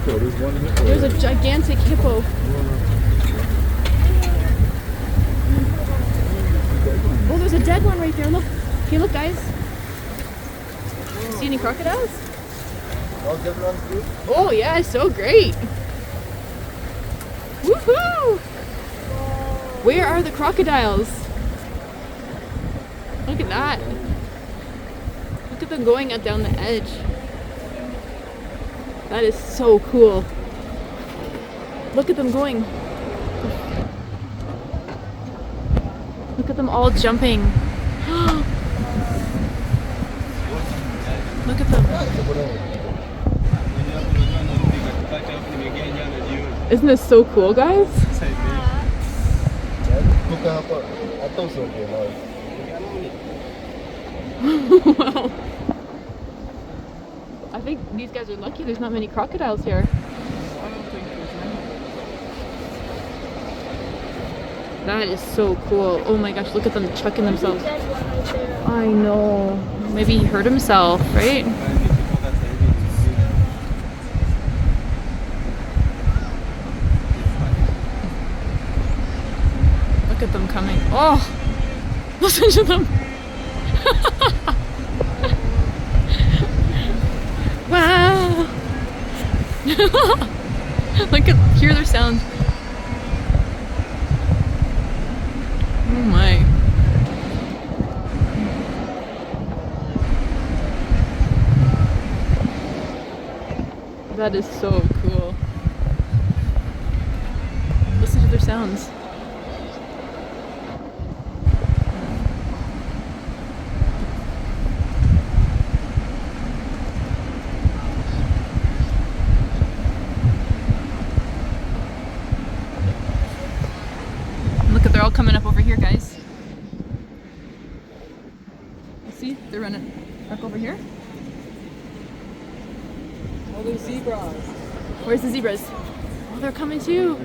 hippo. There's one hippo. There's a gigantic hippo. Oh, there's a dead one right there. Look. Okay, look, guys. See any crocodiles? Oh, yeah, so great. Woohoo! Where are the crocodiles? Look at that. Look at them going out down the edge. That is so cool. Look at them going. Look at them all jumping. Look at them. Isn't this so cool, guys? Wow. I think these guys are lucky there's not many crocodiles here. That is so cool. Oh my gosh, look at them chucking themselves. I know. Maybe he hurt himself, right? Look at them coming. Oh! Listen to them! Wow! Look at, hear their sound. Oh my. That is so cool. Listen to their sounds. Look at, they're all coming up over here, guys. You see? They're running back over here. Oh, there's zebras. Where's the zebras? Oh, they're coming too.